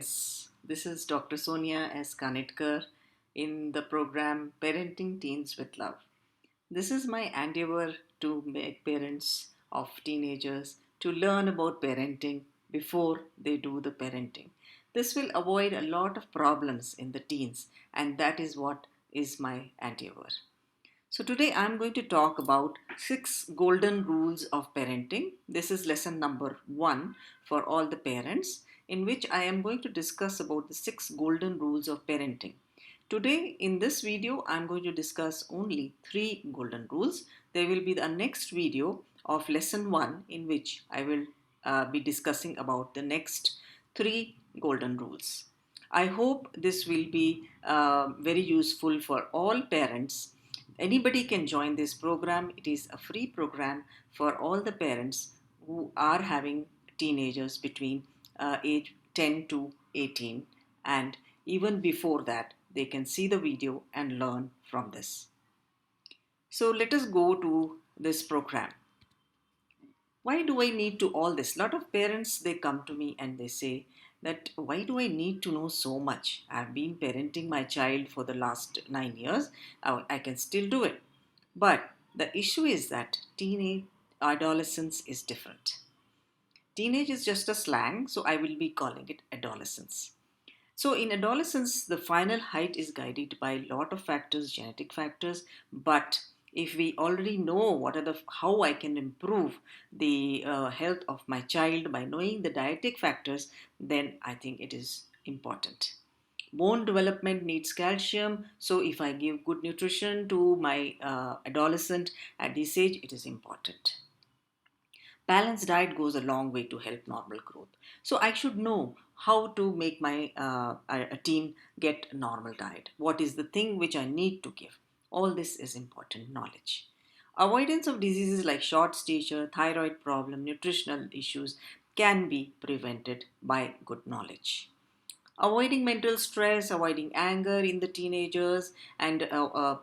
Friends, this is Dr. Sonia S. Kanetkar in the program Parenting Teens with Love. This is my endeavor to make parents of teenagers to learn about parenting before they do the parenting. This will avoid a lot of problems in the teens, and that is what is my endeavor. So, today I'm going to talk about 6 golden rules of parenting. This is lesson number 1 for all the parents, in which I am going to discuss about the 6 golden rules of parenting. Today, in this video, I'm going to discuss only 3 golden rules. There will be the next video of lesson 1, in which I will be discussing about the next 3 golden rules. I hope this will be very useful for all parents. Anybody can join this program. It is a free program for all the parents who are having teenagers between age 10 to 18, and even before that they can see the video and learn from this. So let us go to this program. Why do I need to all this? A lot of parents, they come to me and they say that why do I need to know so much? I've been parenting my child for the last 9 years. I can still do it. But the issue is that teenage adolescence is different. Teenage is just a slang, so I will be calling it adolescence. So in adolescence, the final height is guided by a lot of factors, genetic factors. But if we already know what are the how I can improve the health of my child by knowing the dietetic factors, then I think it is important. Bone development needs calcium, so if I give good nutrition to my adolescent at this age, it is important. Balanced diet goes a long way to help normal growth. So I should know how to make my a teen get normal diet. What is the thing which I need to give? All this is important knowledge. Avoidance of diseases like short stature, thyroid problem, nutritional issues can be prevented by good knowledge. Avoiding mental stress, avoiding anger in the teenagers, and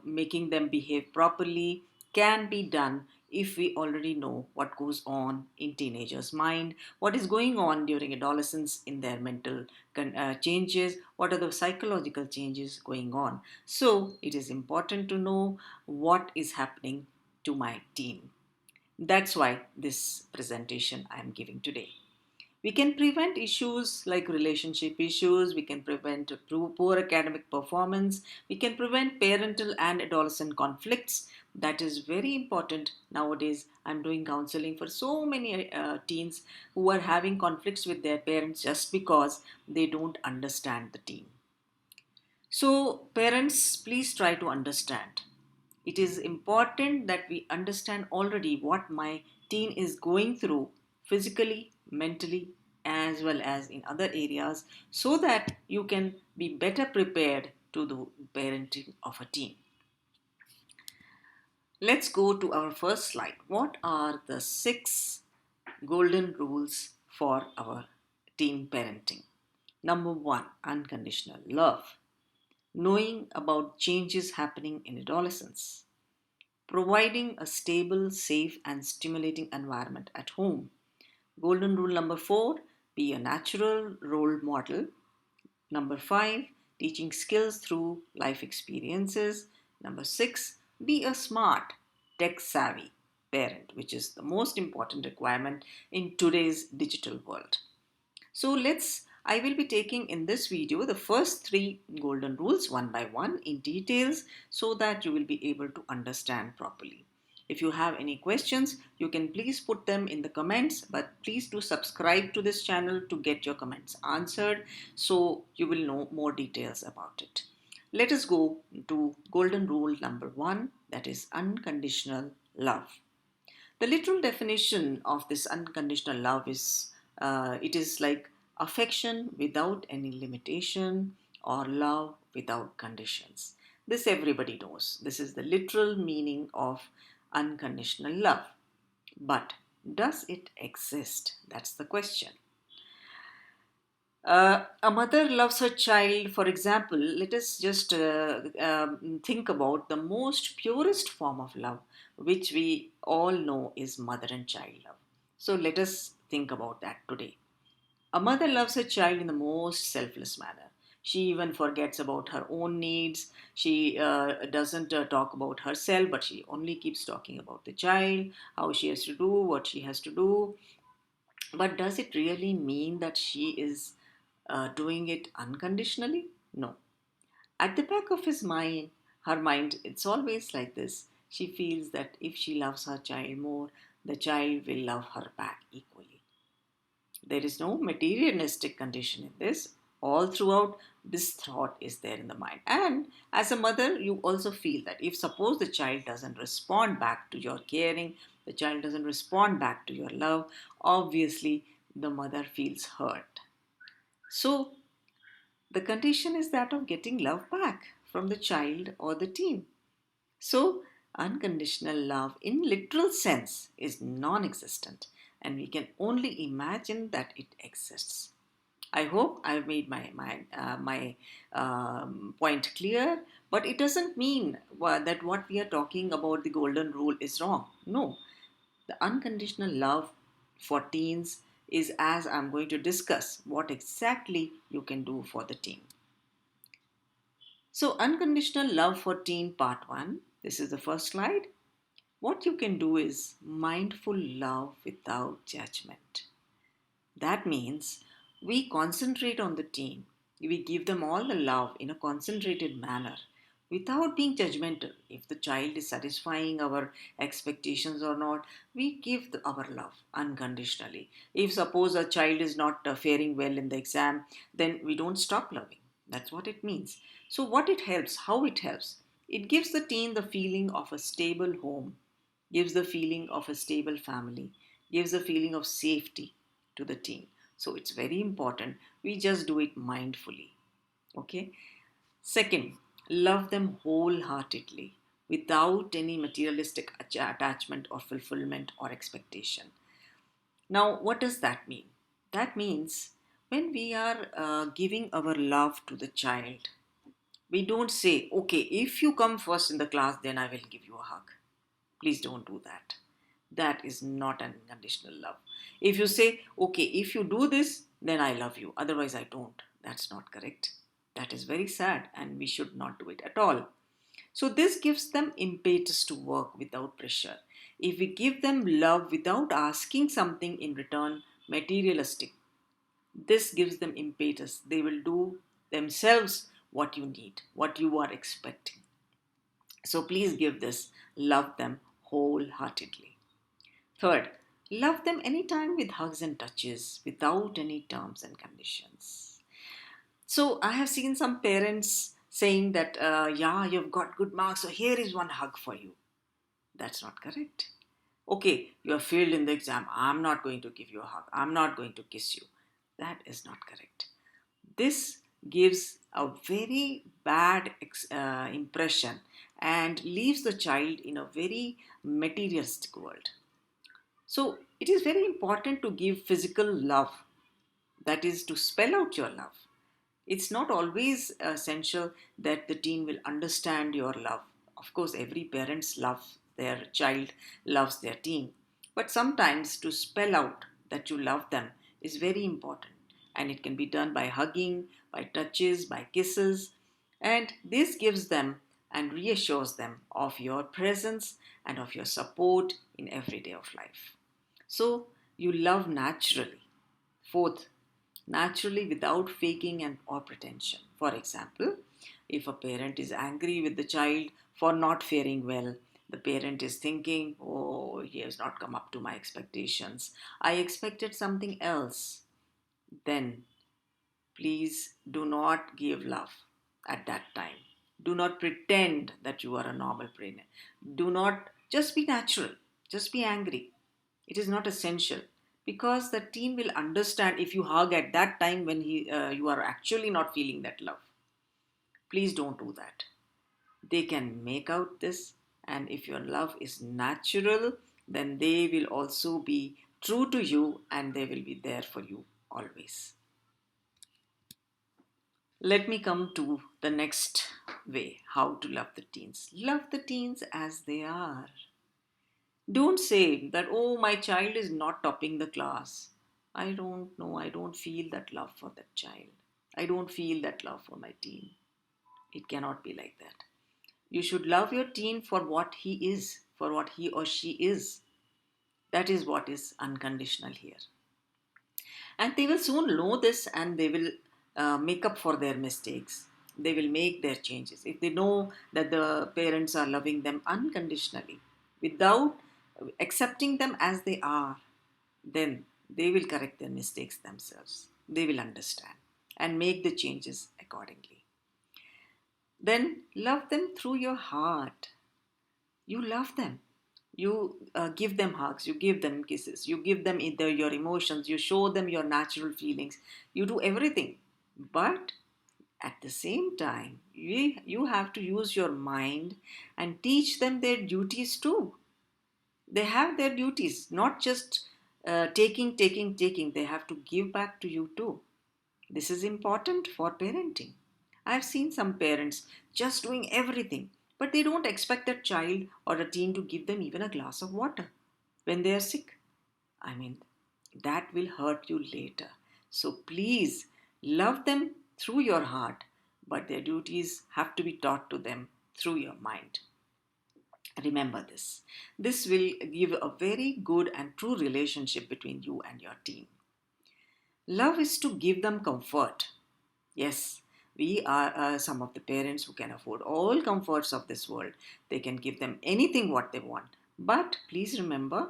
making them behave properly can be done if we already know what goes on in teenagers' mind, what is going on during adolescence in their mental changes, what are the psychological changes going on. So it is important to know what is happening to my teen. That's why this presentation I am giving today. We can prevent issues like relationship issues, we can prevent poor academic performance, we can prevent parental and adolescent conflicts. That is very important nowadays. I'm doing counseling for so many teens who are having conflicts with their parents just because they don't understand the teen. So, parents, please try to understand. It is important that we understand already what my teen is going through physically, mentally, as well as in other areas so that you can be better prepared to the parenting of a teen. Let's go to our first slide. What are the 6 golden rules for our teen parenting? Number 1, unconditional love. Knowing about changes happening in adolescence. Providing a stable, safe, and stimulating environment at home. Golden rule number 4, be a natural role model. Number 5, teaching skills through life experiences. Number 6, be a smart, tech savvy parent, which is the most important requirement in today's digital world. So I will be taking in this video the first 3 golden rules one by one in details so that you will be able to understand properly. If you have any questions, you can please put them in the comments, but please do subscribe to this channel to get your comments answered so you will know more details about it. Let us go to golden rule number 1, that is unconditional love. The literal definition of this unconditional love is it is like affection without any limitation or love without conditions. This everybody knows. This is the literal meaning of unconditional love. But does it exist? That's the question. A mother loves her child, for example. Let us just think about the most purest form of love, which we all know is mother and child love. So let us think about that today. A mother loves her child in the most selfless manner. She even forgets about her own needs. She doesn't talk about herself, but she only keeps talking about the child, how she has to do, what she has to do. But does it really mean that she is doing it unconditionally? No. At the back of her mind, it's always like this. She feels that if she loves her child more, the child will love her back equally. There is no materialistic condition in this. All throughout, this thought is there in the mind. And as a mother, you also feel that if suppose the child doesn't respond back to your caring, the child doesn't respond back to your love, obviously the mother feels hurt. So the condition is that of getting love back from the child or the teen. So, unconditional love in literal sense is non existent, and we can only imagine that it exists. I hope I've made my point clear, but it doesn't mean that what we are talking about, the golden rule, is wrong. No, the unconditional love for teens is as I'm going to discuss what exactly you can do for the teen. So, unconditional love for teen part 1. This is the first slide. What you can do is mindful love without judgment. That means we concentrate on the teen. We give them all the love in a concentrated manner without being judgmental. If the child is satisfying our expectations or not, we give our love unconditionally. If suppose a child is not faring well in the exam, then we don't stop loving. That's what it means. So, what it helps, how it helps, it gives the teen the feeling of a stable home, gives the feeling of a stable family, gives a feeling of safety to the teen. So it's very important. We just do it mindfully. Okay. Second, love them wholeheartedly without any materialistic attachment or fulfillment or expectation. Now, what does that mean? That means when we are giving our love to the child, we don't say, okay, if you come first in the class, then I will give you a hug. Please don't do that. That is not unconditional love. If you say, okay, if you do this, then I love you, otherwise I don't, that's not correct. That is very sad, and we should not do it at all. So, this gives them impetus to work without pressure. If we give them love without asking something in return, materialistic, this gives them impetus. They will do themselves what you need, what you are expecting. So, please give this, love them wholeheartedly. Third, love them anytime with hugs and touches without any terms and conditions. So I have seen some parents saying that, yeah, you've got good marks, so here is one hug for you. That's not correct. Okay, you have failed in the exam. I'm not going to give you a hug. I'm not going to kiss you. That is not correct. This gives a very bad impression and leaves the child in a very materialistic world. So it is very important to give physical love, that is, to spell out your love. It's not always essential that the teen will understand your love. Of course, every parent's love their child, loves their teen. But sometimes to spell out that you love them is very important. And it can be done by hugging, by touches, by kisses. And this gives them and reassures them of your presence and of your support in every day of life. So you love naturally. Fourth, naturally without faking and or pretension. For example, if a parent is angry with the child for not faring well, the parent is thinking, oh, he has not come up to my expectations. I expected something else. Then please do not give love at that time. Do not pretend that you are a normal parent. Do not just be natural, just be angry. It is not essential because the teen will understand if you hug at that time when you are actually not feeling that love. Please don't do that. They can make out this, and if your love is natural, then they will also be true to you and they will be there for you always. Let me come to the next way how to love the teens. Love the teens as they are. Don't say that, oh, my child is not topping the class. I don't know, I don't feel that love for that child. I don't feel that love for my teen. It cannot be like that. You should love your teen for what he is, for what he or she is. That is what is unconditional here. And they will soon know this, and they will make up for their mistakes. They will make their changes. If they know that the parents are loving them unconditionally, without accepting them as they are, then they will correct their mistakes themselves. They will understand and make the changes accordingly. Then love them through your heart. You love them. You give them hugs, you give them kisses, you give them either your emotions, you show them your natural feelings, you do everything. But at the same time, you have to use your mind and teach them their duties too. They have their duties, not just taking. They have to give back to you too. This is important for parenting. I've seen some parents just doing everything, but they don't expect a child or a teen to give them even a glass of water when they are sick. I mean, that will hurt you later. So please love them through your heart, but their duties have to be taught to them through your mind. Remember this. This will give a very good and true relationship between you and your teen. Love is to give them comfort. Yes, we are some of the parents who can afford all comforts of this world. They can give them anything what they want. But please remember,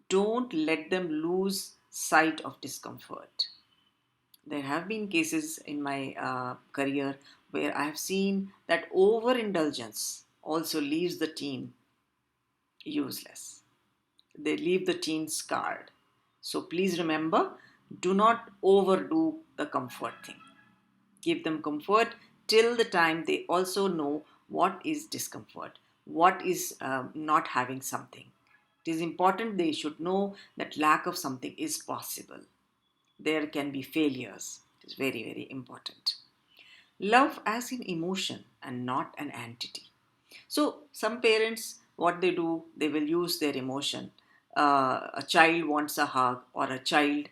don't let them lose sight of discomfort. There have been cases in my career where I have seen that overindulgence also leaves the teen useless. They leave the teen scarred. So please remember, do not overdo the comfort thing. Give them comfort till the time they also know what is discomfort, what is not having something. It is important they should know that lack of something is possible. There can be failures. It is very, very important. Love as an emotion and not an entity. So, some parents, what they do, they will use their emotion. A child wants a hug, or a child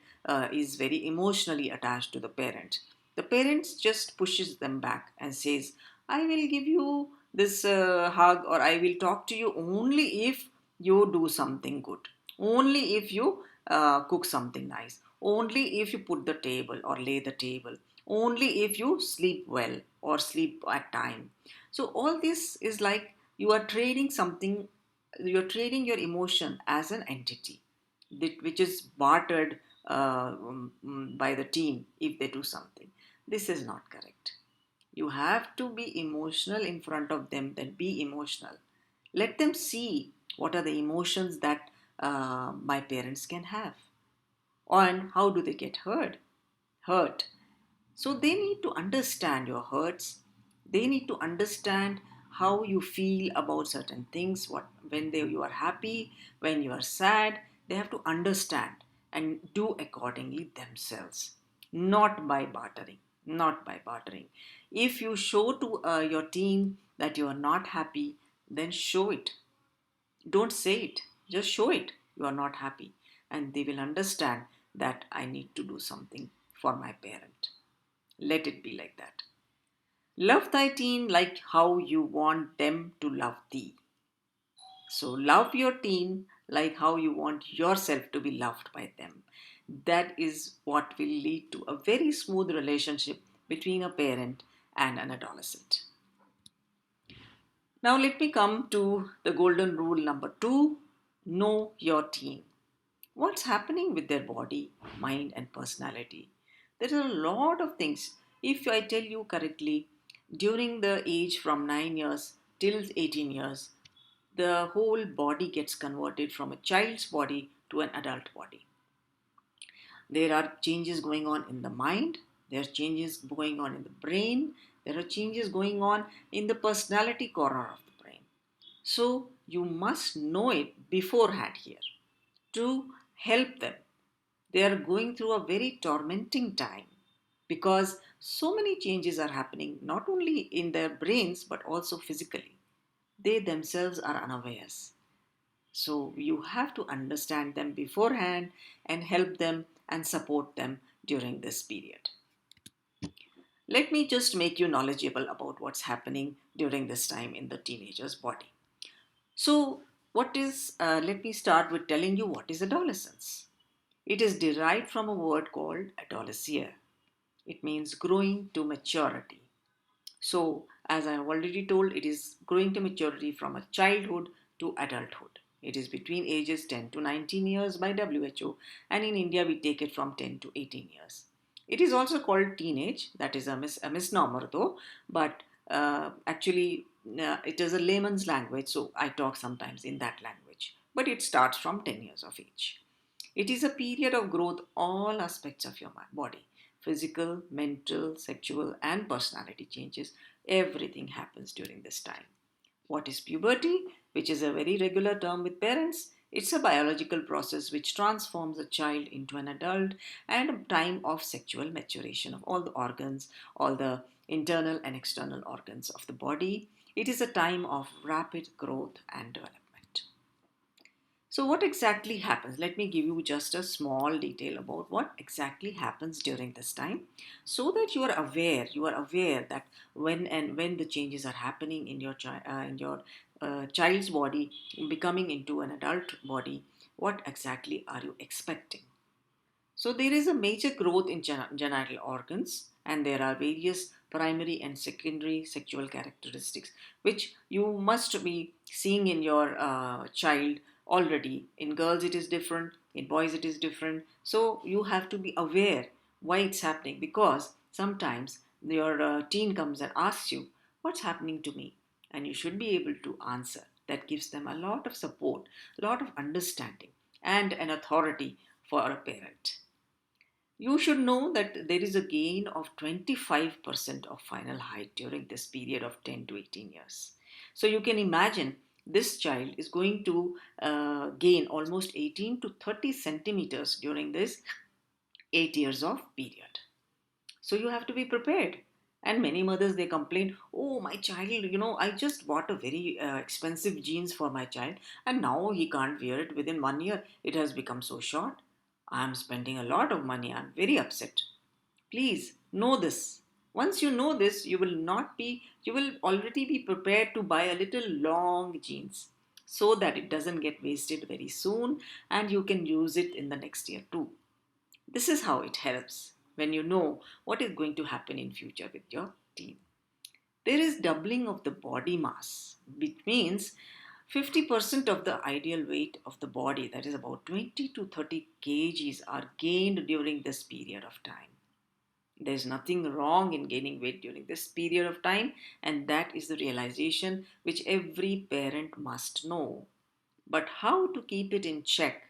is very emotionally attached to the parent. The parents just pushes them back and says, "I will give you this hug, or I will talk to you only if you do something good, only if you cook something nice, only if you put the table or lay the table, only if you sleep well or sleep at time." So all this is like you are trading something, you're trading your emotion as an entity which is bartered by the team if they do something. This is not correct. You have to be emotional in front of them, then be emotional. Let them see what are the emotions that my parents can have, and how do they get hurt. So they need to understand your hurts. They need to understand how you feel about certain things. What when you are happy, when you are sad, they have to understand and do accordingly themselves. Not by bartering. Not by bartering. If you show to your teen that you are not happy, then show it. Don't say it. Just show it. You are not happy, and they will understand that I need to do something for my parent. Let it be like that. Love thy teen like how you want them to love thee. So, love your teen like how you want yourself to be loved by them. That is what will lead to a very smooth relationship between a parent and an adolescent. Now, let me come to the golden rule number two: know your teen. What's happening with their body, mind, and personality? There are a lot of things. If I tell you correctly, during the age from 9 years till 18 years, the whole body gets converted from a child's body to an adult body. There are changes going on in the mind, there are changes going on in the brain, there are changes going on in the personality corner of the brain. So you must know it beforehand here to help them. They are going through a very tormenting time because so many changes are happening not only in their brains but also physically. They themselves are unawares. So you have to understand them beforehand and help them and support them during this period. Let me just make you knowledgeable about what's happening during this time in the teenager's body. So, let me start with telling you what is adolescence. It is derived from a word called adolescere. It means growing to maturity. So, as I have already told, it is growing to maturity from a childhood to adulthood. It is between ages 10 to 19 years by WHO, and in India we take it from 10 to 18 years. It is also called teenage, that is a misnomer though, but actually it is a layman's language, so I talk sometimes in that language. But it starts from 10 years of age. It is a period of growth, all aspects of your body, physical, mental, sexual, and personality changes. Everything happens during this time. What is puberty? Which is a very regular term with parents. It's a biological process which transforms a child into an adult and a time of sexual maturation of all the organs, all the internal and external organs of the body. It is a time of rapid growth and development. So, what exactly happens? Let me give you just a small detail about what exactly happens during this time so that you are aware that when the changes are happening in your, child's body, becoming into an adult body, what exactly are you expecting? So, there is a major growth in genital organs, and there are various primary and secondary sexual characteristics which you must be seeing in your child already. In girls, it is different, in boys, it is different. So, you have to be aware why it's happening, because sometimes your teen comes and asks you, "What's happening to me?" And you should be able to answer. That gives them a lot of support, a lot of understanding, and an authority for a parent. You should know that there is a gain of 25% of final height during this period of 10 to 18 years. So you can imagine this child is going to gain almost 18 to 30 centimeters during this 8 years of period. So you have to be prepared. And many mothers, they complain, "Oh, my child, I just bought a very expensive jeans for my child, and now he can't wear it within 1 year. It has become so short. I'm spending a lot of money. I'm very upset." Please know this. Once you know this, you will already be prepared to buy a little long jeans so that it doesn't get wasted very soon and you can use it in the next year too. This is how it helps when you know what is going to happen in future with your teen. There is doubling of the body mass, which means 50% of the ideal weight of the body, that is about 20 to 30 kgs, are gained during this period of time. There's nothing wrong in gaining weight during this period of time, and that is the realization which every parent must know. But how to keep it in check,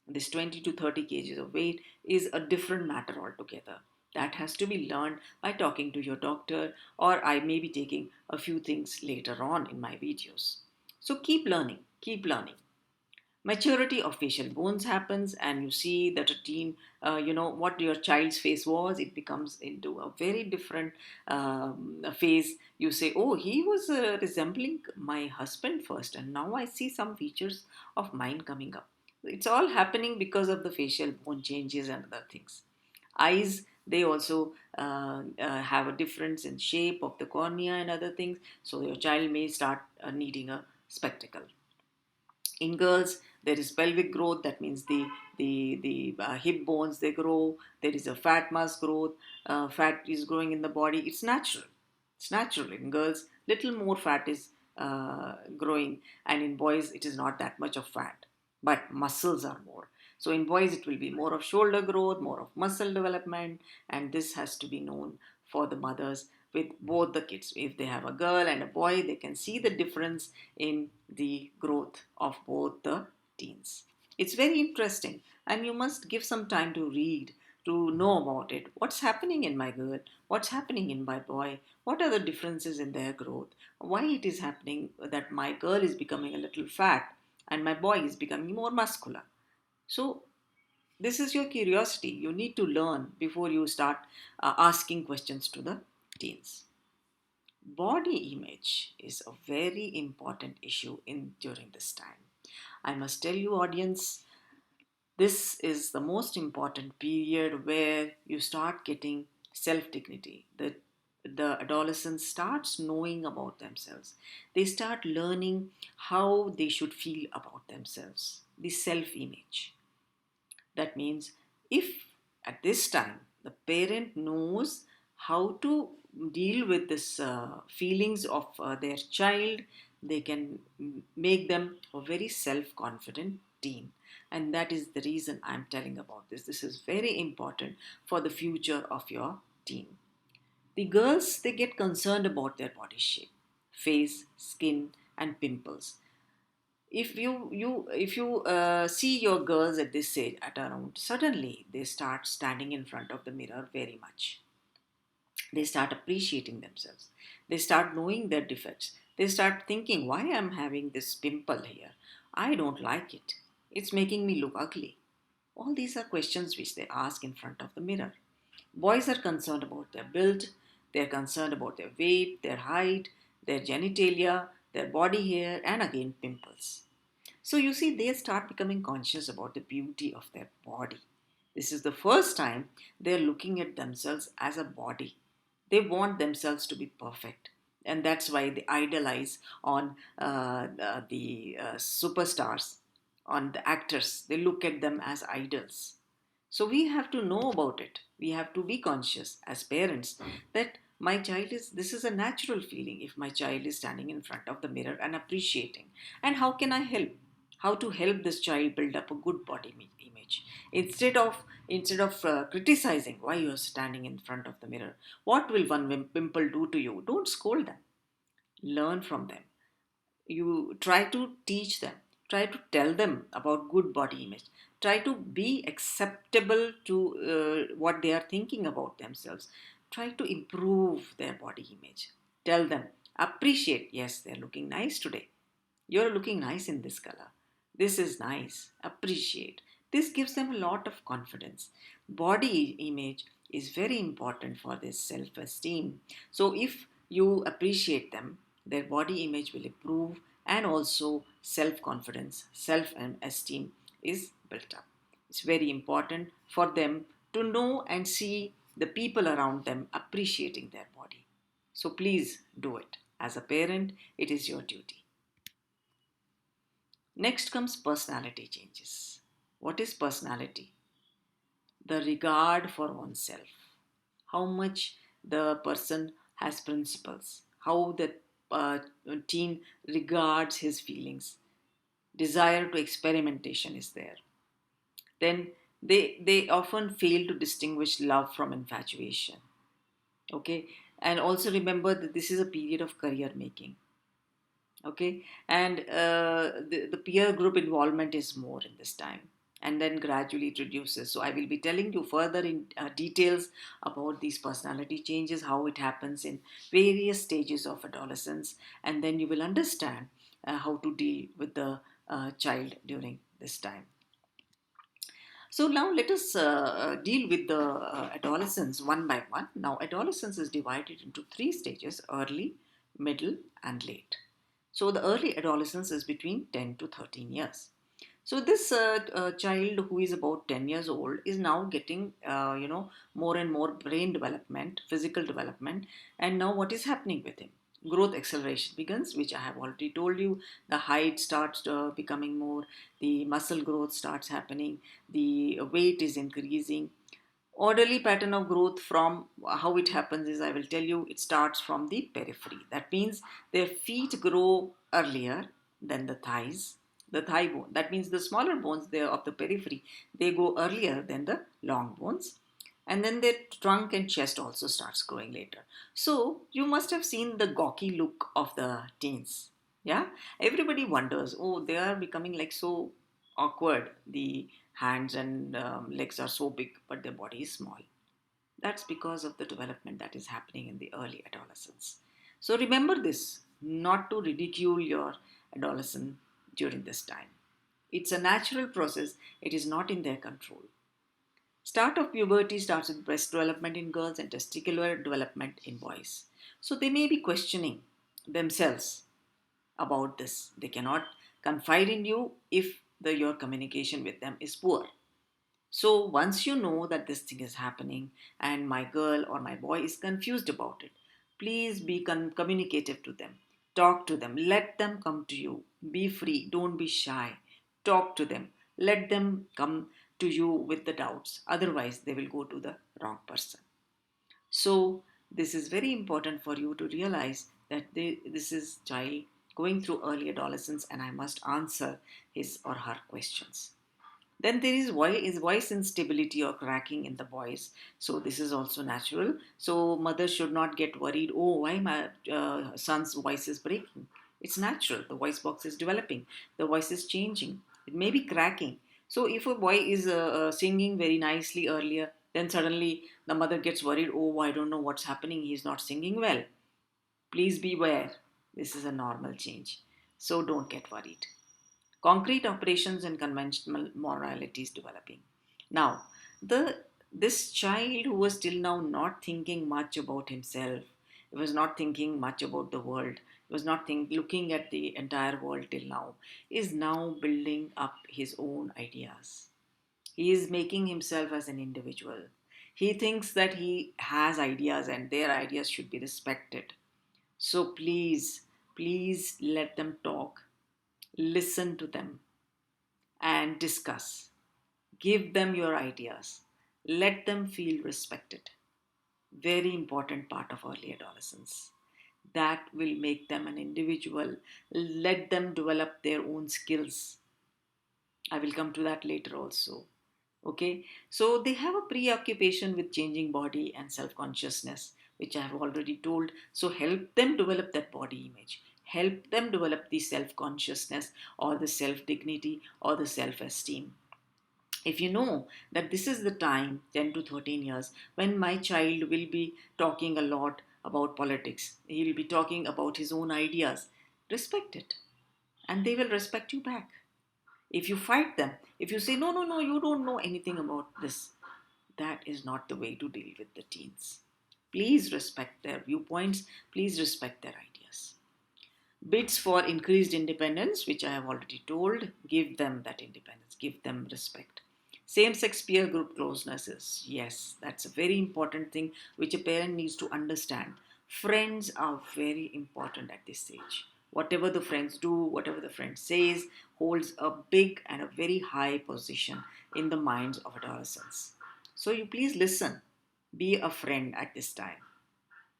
this 20 to 30 kgs of weight, is a different matter altogether. That has to be learned by talking to your doctor, or I may be taking a few things later on in my videos. So keep learning, keep learning. Maturity of facial bones happens, and you see that a teen, what your child's face was, it becomes into a very different phase. You say, "Oh, he was resembling my husband first, and now I see some features of mine coming up." It's all happening because of the facial bone changes and other things. Eyes, they also have a difference in shape of the cornea and other things, so your child may start needing a spectacle. In girls, there is pelvic growth. That means the hip bones, they grow. There is a fat mass growth. Fat is growing in the body. It's natural. It's natural. In girls, little more fat is growing, and in boys it is not that much of fat, but muscles are more. So in boys it will be more of shoulder growth, more of muscle development, and this has to be known for the mothers with both the kids. If they have a girl and a boy, they can see the difference in the growth of both the teens. It's very interesting, and you must give some time to read, to know about it. What's happening in my girl? What's happening in my boy? What are the differences in their growth? Why it is happening that my girl is becoming a little fat and my boy is becoming more muscular? So, this is your curiosity. You need to learn before you start asking questions to the teens. Body image is a very important issue in during this time. I must tell you, audience, This is the most important period where you start getting self dignity. The adolescent starts knowing about themselves. They start learning how they should feel about themselves, the self image. That means if at this time the parent knows how to deal with this feelings of their child, they can make them a very self-confident teen. And that is the reason I'm telling about this. This is very important for the future of your teen. The girls, they get concerned about their body shape, face, skin, and pimples. If you see your girls at this age at around, suddenly they start standing in front of the mirror very much. They start appreciating themselves. They start knowing their defects. They start thinking, why I'm having this pimple here? I don't like it. It's making me look ugly. All these are questions which they ask in front of the mirror. Boys are concerned about their build, they're concerned about their weight, their height, their genitalia, their body hair, and again pimples. So you see, they start becoming conscious about the beauty of their body. This is the first time they're looking at themselves as a body. They want themselves to be perfect. And that's why they idolize on the superstars, on the actors. They look at them as idols. So we have to know about it. We have to be conscious as parents that my child is, this is a natural feeling if my child is standing in front of the mirror and appreciating. And how can I help? How to help this child build up a good body image instead of criticizing why you are standing in front of the mirror. What will one pimple do to you? Don't scold them. Learn from them. You try to teach them, try to tell them about good body image, try to be acceptable to what they are thinking about themselves, try to improve their body image, tell them, appreciate, yes, they're looking nice today, you're looking nice in this color, this is nice, appreciate. This gives them a lot of confidence. Body image is very important for this self esteem. So if you appreciate them, their body image will improve, and also self confidence, self esteem is built up. It's very important for them to know and see the people around them appreciating their body. So please do it. As a parent, it is your duty. Next comes personality changes. What is personality? The regard for oneself. How much the person has principles. How the uh, teen regards his feelings. Desire to experimentation is there. Then they often fail to distinguish love from infatuation. Okay, and also remember that this is a period of career making. Okay, and the peer group involvement is more in this time, and then gradually it reduces. So I will be telling you further in details about these personality changes, how it happens in various stages of adolescence, and then you will understand how to deal with the child during this time. So now let us deal with the adolescence one by one. Now adolescence is divided into three stages: early, middle, and late. So the early adolescence is between 10 to 13 years. So this child who is about 10 years old is now getting, more and more brain development, physical development. And now what is happening with him? Growth acceleration begins, which I have already told you. The height starts becoming more, the muscle growth starts happening, the weight is increasing. Orderly pattern of growth, from how it happens is, I will tell you, it starts from the periphery. That means their feet grow earlier than the thighs, the thigh bone. That means the smaller bones there of the periphery, they go earlier than the long bones. And then their trunk and chest also starts growing later. So you must have seen the gawky look of the teens. Yeah, everybody wonders, oh, they are becoming like so awkward. The hands and legs are so big, but their body is small. That's because of the development that is happening in the early adolescence. So remember this, not to ridicule your adolescent during this time. It's a natural process, it is not in their control. Start of puberty starts with breast development in girls and testicular development in boys. So they may be questioning themselves about this. They cannot confide in you if your communication with them is poor. So once you know that this thing is happening and my girl or my boy is confused about it, please be communicative to them. Talk to them. Let them come to you. Be free. Don't be shy. Talk to them. Let them come to you with the doubts. Otherwise, they will go to the wrong person. So this is very important for you to realize that this is child going through early adolescence and I must answer his or her questions. Then there is voice instability or cracking in the voice. So this is also natural. So mothers should not get worried. Oh, why my son's voice is breaking? It's natural. The voice box is developing. The voice is changing. It may be cracking. So if a boy is singing very nicely earlier, then suddenly the mother gets worried. Oh, I don't know what's happening. He's not singing well. Please beware. This is a normal change. So don't get worried. Concrete operations and conventional moralities developing. Now, the this child who was till now not thinking much about himself, he was not thinking much about the world, he was not looking at the entire world till now, is now building up his own ideas. He is making himself as an individual. He thinks that he has ideas and their ideas should be respected. So please, please let them talk, listen to them, and discuss. Give them your ideas. Let them feel respected. Very important part of early adolescence. That will make them an individual. Let them develop their own skills. I will come to that later also. Okay, so they have a preoccupation with changing body and self consciousness, which I have already told. So help them develop that body image, help them develop the self consciousness or the self dignity or the self esteem. If you know that this is the time, 10 to 13 years, when my child will be talking a lot about politics, he'll be talking about his own ideas, respect it and they will respect you back. If you fight them, if you say, no, no, no, you don't know anything about this, that is not the way to deal with the teens. Please respect their viewpoints, please respect their ideas. Bids for increased independence, which I have already told, give them that independence, give them respect. Same sex peer group closenesses, yes, that's a very important thing which a parent needs to understand. Friends are very important at this stage. Whatever the friends do, whatever the friend says, holds a big and a very high position in the minds of adolescents. So you please listen, be a friend at this time.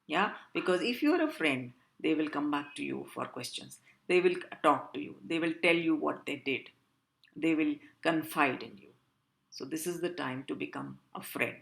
Yeah, because if you are a friend, they will come back to you for questions, they will talk to you, they will tell you what they did, they will confide in you. So this is the time to become a friend.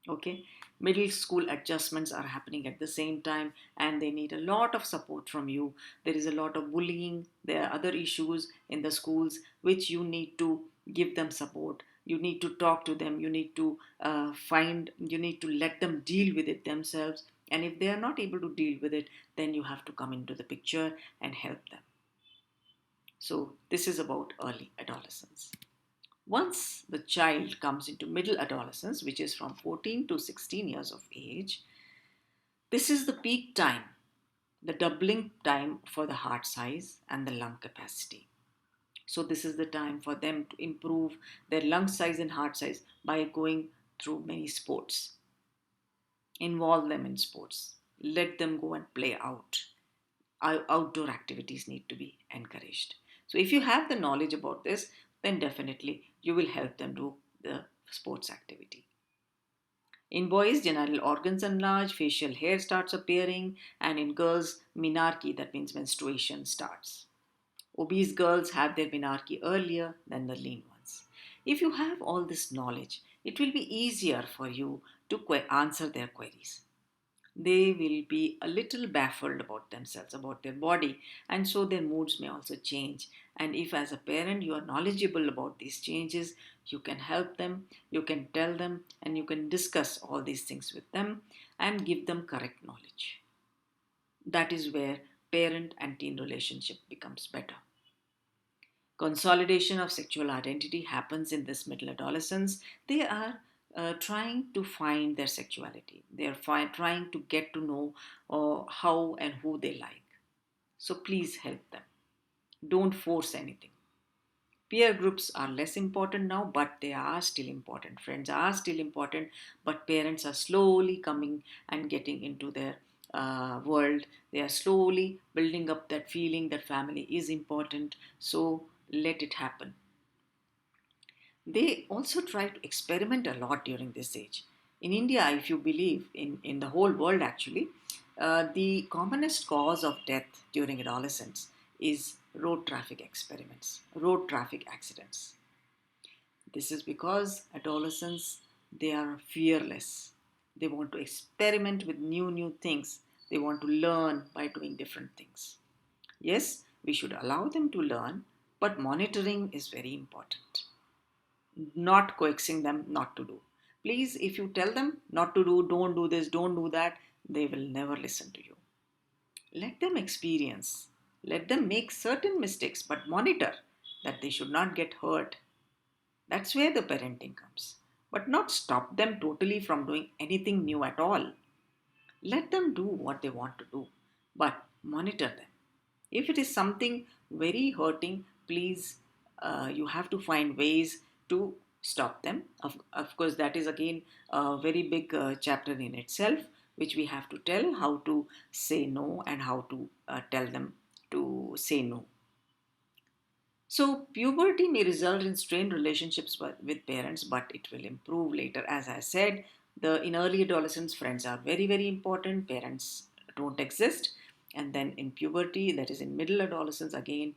Okay, middle school adjustments are happening at the same time and they need a lot of support from you. There is a lot of bullying, there are other issues in the schools which you need to give them support. You need to talk to them, you need to you need to let them deal with it themselves, and if they are not able to deal with it, then you have to come into the picture and help them. So this is about early adolescence. Once the child comes into middle adolescence, which is from 14 to 16 years of age, this is the peak time, the doubling time for the heart size and the lung capacity. So, this is the time for them to improve their lung size and heart size by going through many sports. Involve them in sports. Let them go and play out. Outdoor activities need to be encouraged. So, if you have the knowledge about this, then definitely you will help them do the sports activity. In boys, genital organs enlarge, facial hair starts appearing, and in girls, menarche, that means menstruation, starts. Obese girls have their menarche earlier than the lean ones. If you have all this knowledge, it will be easier for you to answer their queries. They will be a little baffled about themselves, about their body, and so their moods may also change. And if, as a parent, you are knowledgeable about these changes, you can help them, you can tell them, and you can discuss all these things with them and give them correct knowledge. That is where parent and teen relationship becomes better. Consolidation of sexual identity happens in this middle adolescence. They are trying to find their sexuality. They are trying to get to know how and who they like. So please help them. Don't force anything. Peer groups are less important now, but they are still important. Friends are still important, but parents are slowly coming and getting into their world. They are slowly building up that feeling that family is important. So let it happen. They also try to experiment a lot during this age. In India, if you believe, in the whole world actually, the commonest cause of death during adolescence is road traffic experiments, road traffic accidents. This is because adolescents, they are fearless. They want to experiment with new things. They want to learn by doing different things. Yes, we should allow them to learn, but monitoring is very important. Not coaxing them not to do. Please, if you tell them not to do, don't do this, don't do that, they will never listen to you. Let them experience. Let them make certain mistakes, but monitor that they should not get hurt. That's where the parenting comes. But not stop them totally from doing anything new at all. Let them do what they want to do, but monitor them. If it is something very hurting, please, you have to find ways to stop them. Of course, that is again a very big chapter in itself, which we have to tell how to say no and how to tell them to say no. So, puberty may result in strained relationships with parents, but it will improve later. As I said, in early adolescence, friends are very, very important. Parents don't exist. And then in puberty, that is in middle adolescence, again,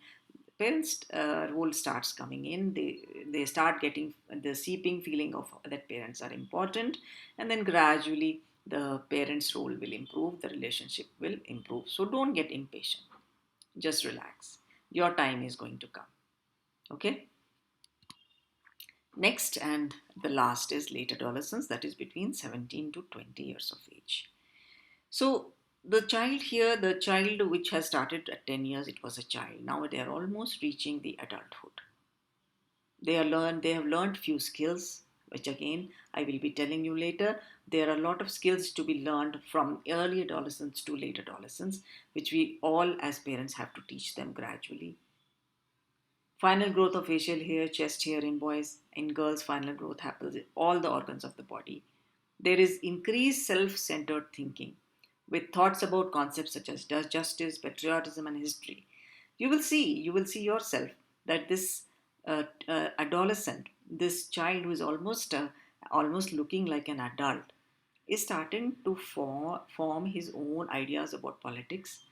parents' role starts coming in. They start getting the seeping feeling of that parents are important. And then gradually, the parents' role will improve, the relationship will improve. So, don't get impatient. Just relax. Your time is going to come. Okay. Next and the last is late adolescence, that is between 17 to 20 years of age. So the child here, the child which has started at 10 years, it was a child. Now they are almost reaching the adulthood. They have learned few skills, which again I will be telling you later. There are a lot of skills to be learned from early adolescence to late adolescence, which we all as parents have to teach them gradually. Final growth of facial hair, chest hair in boys. In girls, final growth happens in all the organs of the body. There is increased self centered thinking with thoughts about concepts such as justice, patriotism, and history. You will see yourself that this adolescent, this child who is almost looking like an adult, is starting to form his own ideas about politics,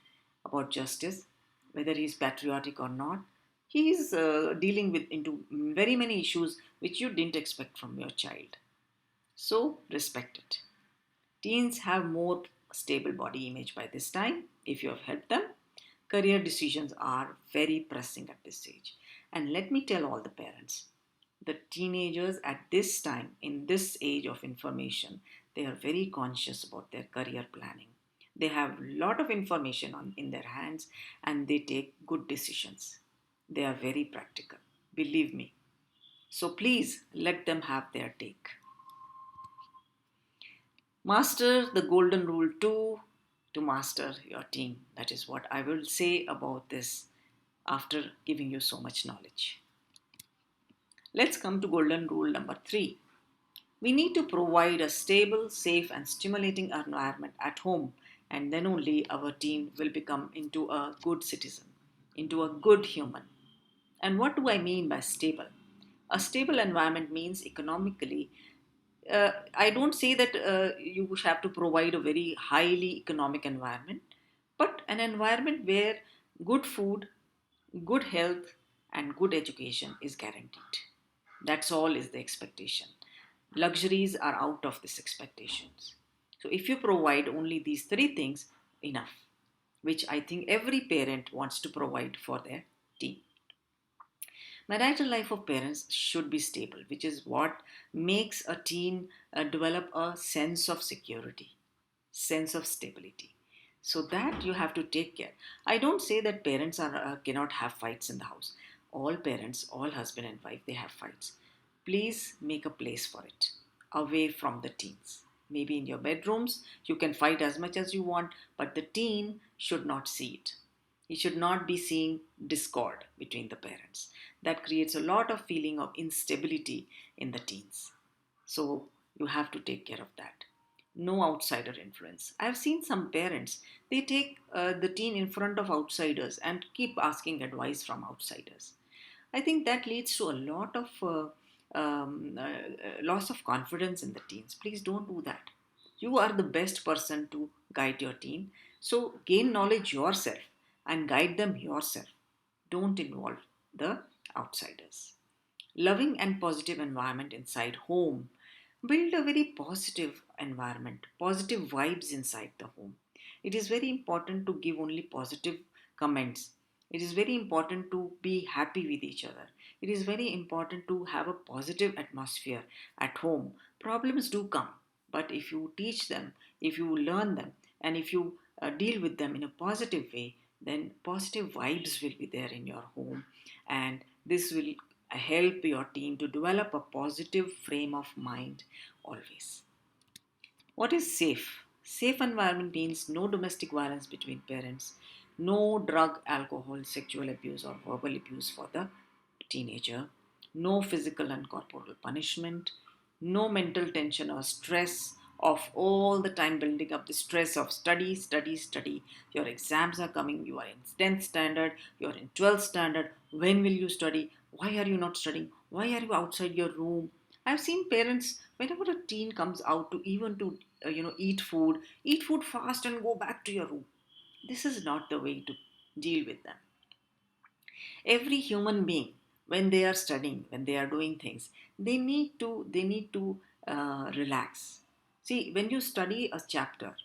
about justice, whether he's patriotic or not. He is dealing with into very many issues which you didn't expect from your child. So respect it. Teens have more stable body image by this time if you have helped them. Career decisions are very pressing at this age. And let me tell all the parents, the teenagers at this time, in this age of information, they are very conscious about their career planning. They have a lot of information in their hands and they take good decisions. They are very practical, believe me. So please let them have their take. Master the golden rule too to master your teen. That is what I will say about this after giving you so much knowledge. Let's come to golden rule number 3. We need to provide a stable, safe, and stimulating environment at home, and then only our teen will become into a good citizen, into a good human. And what do I mean by stable? A stable environment means economically. I don't say that you have to provide a very highly economic environment, but an environment where good food, good health, and good education is guaranteed. That's all is the expectation. Luxuries are out of these expectations. So if you provide only these three things, enough, which I think every parent wants to provide for their teen. Marital life of parents should be stable, which is what makes a teen develop a sense of security, sense of stability. So that you have to take care. I don't say that parents cannot have fights in the house. All parents, all husband and wife, they have fights. Please make a place for it, away from the teens. Maybe in your bedrooms, you can fight as much as you want, but the teen should not see it. He should not be seeing discord between the parents. That creates a lot of feeling of instability in the teens. So you have to take care of that. No outsider influence. I've seen some parents, they take the teen in front of outsiders and keep asking advice from outsiders. I think that leads to a lot of loss of confidence in the teens. Please don't do that. You are the best person to guide your teen. So gain knowledge yourself and guide them yourself. Don't involve the outsiders. Loving and positive environment inside home. Build a very positive environment, positive vibes inside the home. It is very important to give only positive comments. It is very important to be happy with each other. It is very important to have a positive atmosphere at home. Problems do come, but if you teach them, if you learn them, and if you deal with them in a positive way, then positive vibes will be there in your home, and this will help your teen to develop a positive frame of mind always. What is safe? Safe environment means no domestic violence between parents, no drug, alcohol, sexual abuse, or verbal abuse for the teenager, no physical and corporal punishment, no mental tension or stress of all the time building up the stress of study, study, study. Your exams are coming, you are in 10th standard, you are in 12th standard. When will you study? Why are you not studying? Why are you outside your room? I've seen parents, whenever a teen comes out to even to eat food fast and go back to your room. This is not the way to deal with them. Every human being, when they are studying, when they are doing things, they need to relax. See, when you study a chapter,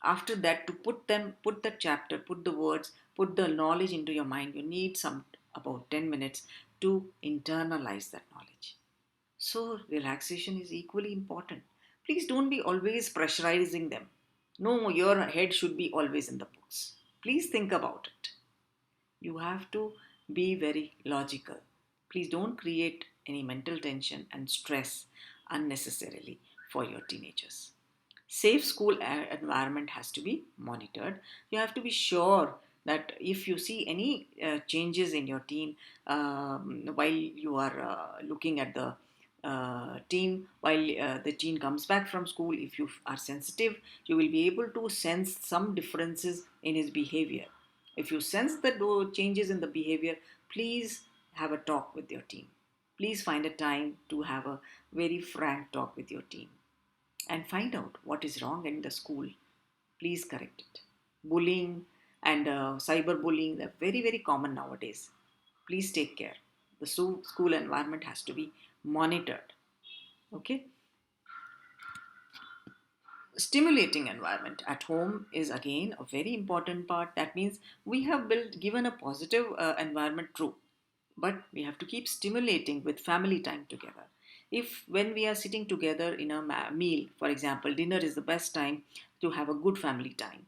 after that, to put the chapter, put the words, put the knowledge into your mind, you need some about 10 minutes to internalize that knowledge. So relaxation is equally important. Please don't be always pressurizing them. No, your head should be always in the books. Please think about it. You have to be very logical. Please don't create any mental tension and stress unnecessarily for your teenagers. Safe school environment has to be monitored. You have to be sure that if you see any changes in your teen while you are looking at the teen, while the teen comes back from school, if you are sensitive, you will be able to sense some differences in his behavior. If you sense the changes in the behavior, please have a talk with your teen. Please find a time to have a very frank talk with your teen and find out what is wrong in the school. Please correct it. Bullying and cyberbullying are very, very common nowadays. Please take care. The school environment has to be monitored. Okay. Stimulating environment at home is again a very important part. That means we have given a positive environment, true, but we have to keep stimulating with family time together. If when we are sitting together in a meal, for example dinner is the best time to have a good family time.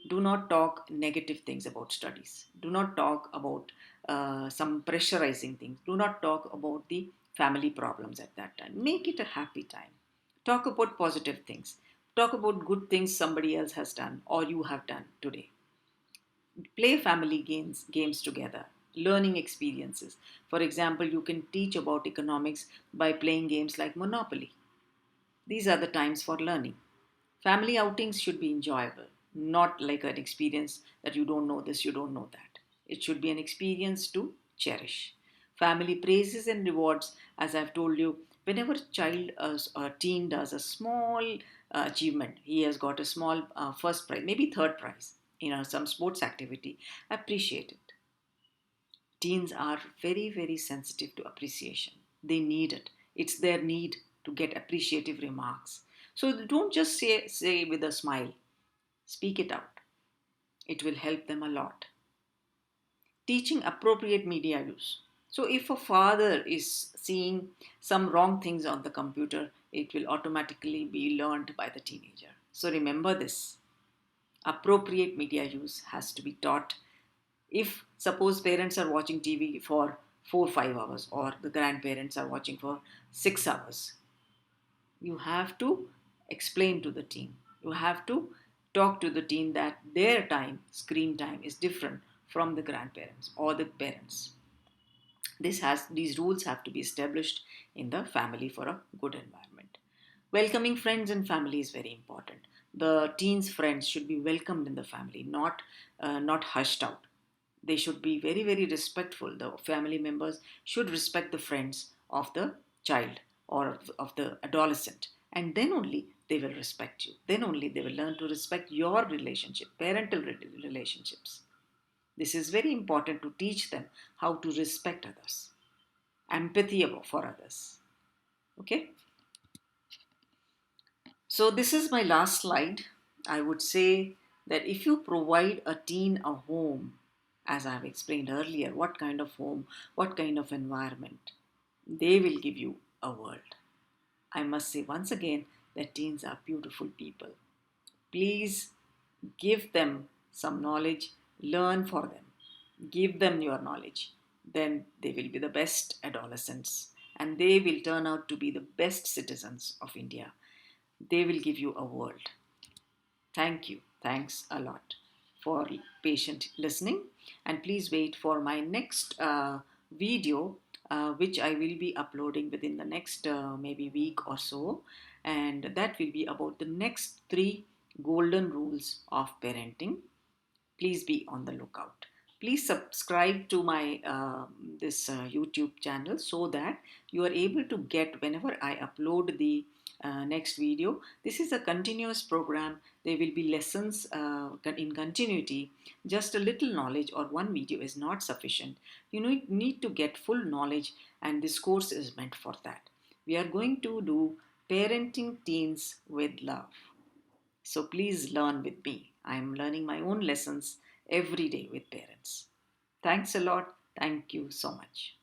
Do not talk negative things about studies. Do not talk about some pressurizing things. Do not talk about the family problems at that time. Make it a happy time. Talk about positive things. Talk about good things somebody else has done or you have done today. Play family games together. Learning experiences. For example, you can teach about economics by playing games like Monopoly. These are the times for learning. Family outings should be enjoyable, not like an experience that you don't know this, you don't know that. It should be an experience to cherish. Family praises and rewards, as I've told you, whenever a child or teen does a small achievement, he has got a small first prize, maybe third prize, some sports activity, appreciate it. Teens are very, very sensitive to appreciation. They need it. It's their need to get appreciative remarks. So don't just say with a smile. Speak it out. It will help them a lot. Teaching appropriate media use. So if a father is seeing some wrong things on the computer, it will automatically be learned by the teenager. So remember this. Appropriate media use has to be taught. If suppose parents are watching TV for 4 5 hours or the grandparents are watching for 6 hours, you have to explain to the teen. You have to talk to the teen that their time, screen time, is different from the grandparents or the parents. These rules have to be established in the family for a good environment. Welcoming friends and family is very important. The teens' friends should be welcomed in the family, not hushed out. They should be very, very respectful. The family members should respect the friends of the child or of the adolescent, and then only they will respect you. Then only they will learn to respect your relationship, parental relationships. This is very important to teach them how to respect others, empathy for others. Okay, so this is my last slide. I would say that if you provide a teen a home, as I've explained earlier, what kind of home, what kind of environment, they will give you a world. I must say once again that teens are beautiful people. Please give them some knowledge, learn for them, give them your knowledge. Then they will be the best adolescents and they will turn out to be the best citizens of India. They will give you a world. Thank you. Thanks a lot for patient listening. And please wait for my next video, which I will be uploading within the next maybe week or so. And that will be about the next three golden rules of parenting. Please be on the lookout. Please subscribe to my this YouTube channel so that you are able to get whenever I upload the next video. This is a continuous program. There will be lessons in continuity. Just a little knowledge or one video is not sufficient. You need to get full knowledge, and this course is meant for that. We are going to do parenting teens with love. So please learn with me. I am learning my own lessons every day with parents. Thanks a lot. Thank you so much.